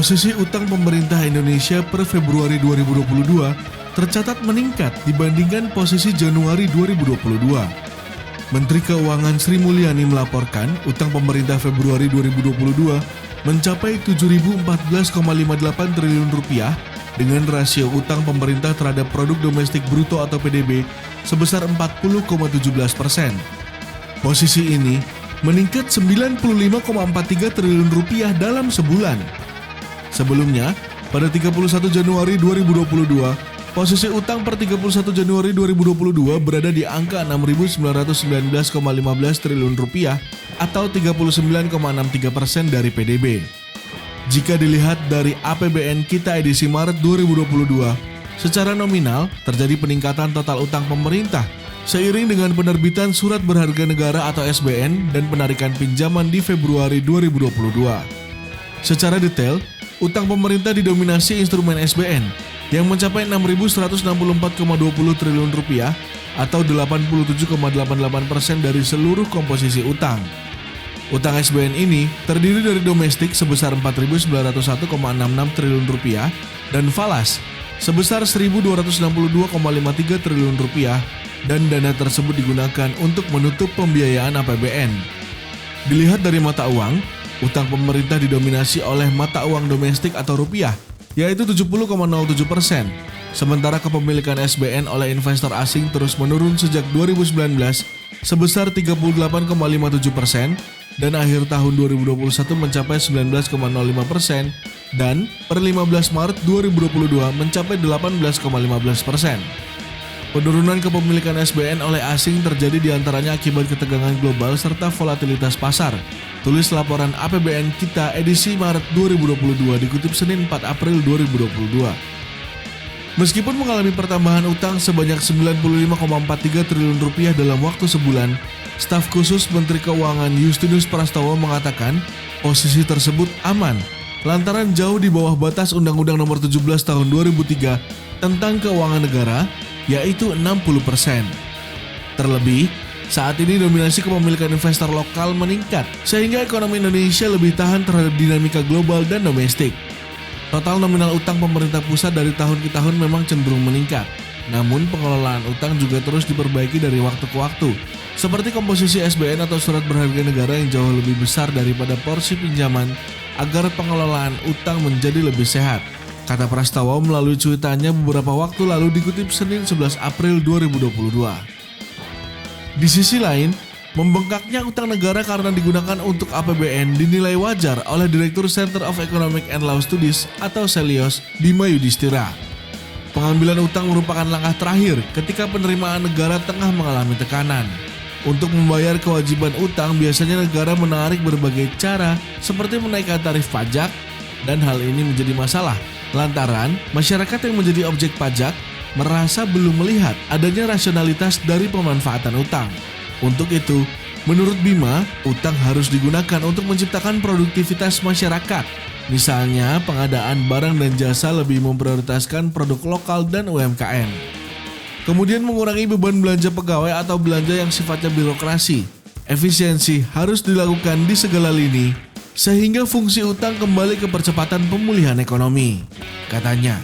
Posisi utang pemerintah Indonesia per Februari 2022 tercatat meningkat dibandingkan posisi Januari 2022. Menteri Keuangan Sri Mulyani melaporkan utang pemerintah Februari 2022 mencapai 7.014,58 triliun rupiah dengan rasio utang pemerintah terhadap produk domestik bruto atau PDB sebesar 40,17%. Posisi ini meningkat 95,43 triliun rupiah dalam sebulan. Sebelumnya, pada 31 Januari 2022, posisi utang per 31 Januari 2022 berada di angka 6.919,15 triliun rupiah atau 39,63% dari PDB. Jika dilihat dari APBN kita edisi Maret 2022, secara nominal terjadi peningkatan total utang pemerintah seiring dengan penerbitan surat berharga negara atau SBN dan penarikan pinjaman di Februari 2022. Secara detail, utang pemerintah didominasi instrumen SBN yang mencapai 6.164,20 triliun rupiah atau 87,88% dari seluruh komposisi utang. Utang SBN ini terdiri dari domestik sebesar 4.901,66 triliun rupiah dan falas sebesar 1.262,53 triliun rupiah dan dana tersebut digunakan untuk menutup pembiayaan APBN. Dilihat dari mata uang, utang pemerintah didominasi oleh mata uang domestik atau rupiah, yaitu 70,07%, sementara kepemilikan SBN oleh investor asing terus menurun sejak 2019 sebesar 38,57% dan akhir tahun 2021 mencapai 19,05% dan per 15 Maret 2022 mencapai 18,15%. Penurunan kepemilikan SBN oleh asing terjadi diantaranya akibat ketegangan global serta volatilitas pasar. Tulis laporan APBN kita edisi Maret 2022 dikutip Senin 4 April 2022. Meskipun mengalami pertambahan utang sebanyak 95,43 triliun rupiah dalam waktu sebulan, staf khusus Menteri Keuangan Justinus Prastowo mengatakan posisi tersebut aman lantaran jauh di bawah batas Undang-Undang Nomor 17 Tahun 2003 tentang Keuangan Negara, yaitu 60%. Terlebih, saat ini dominasi kepemilikan investor lokal meningkat, sehingga ekonomi Indonesia lebih tahan terhadap dinamika global dan domestik. Total nominal utang pemerintah pusat dari tahun ke tahun memang cenderung meningkat, namun pengelolaan utang juga terus diperbaiki dari waktu ke waktu, seperti komposisi SBN atau surat berharga negara yang jauh lebih besar daripada porsi pinjaman agar pengelolaan utang menjadi lebih sehat, kata Prastowo melalui cuitannya beberapa waktu lalu dikutip Senin 11 April 2022. Di sisi lain, membengkaknya utang negara karena digunakan untuk APBN dinilai wajar oleh Direktur Center of Economic and Law Studies atau Celios, Bima Yudhistira. Pengambilan utang merupakan langkah terakhir ketika penerimaan negara tengah mengalami tekanan. Untuk membayar kewajiban utang, biasanya negara menarik berbagai cara seperti menaikkan tarif pajak, dan hal ini menjadi masalah lantaran masyarakat yang menjadi objek pajak merasa belum melihat adanya rasionalitas dari pemanfaatan utang. Untuk itu, menurut Bima, utang harus digunakan untuk menciptakan produktivitas masyarakat. Misalnya, pengadaan barang dan jasa lebih memprioritaskan produk lokal dan UMKM. Kemudian mengurangi beban belanja pegawai atau belanja yang sifatnya birokrasi. Efisiensi harus dilakukan di segala lini, sehingga fungsi utang kembali ke percepatan pemulihan ekonomi, katanya.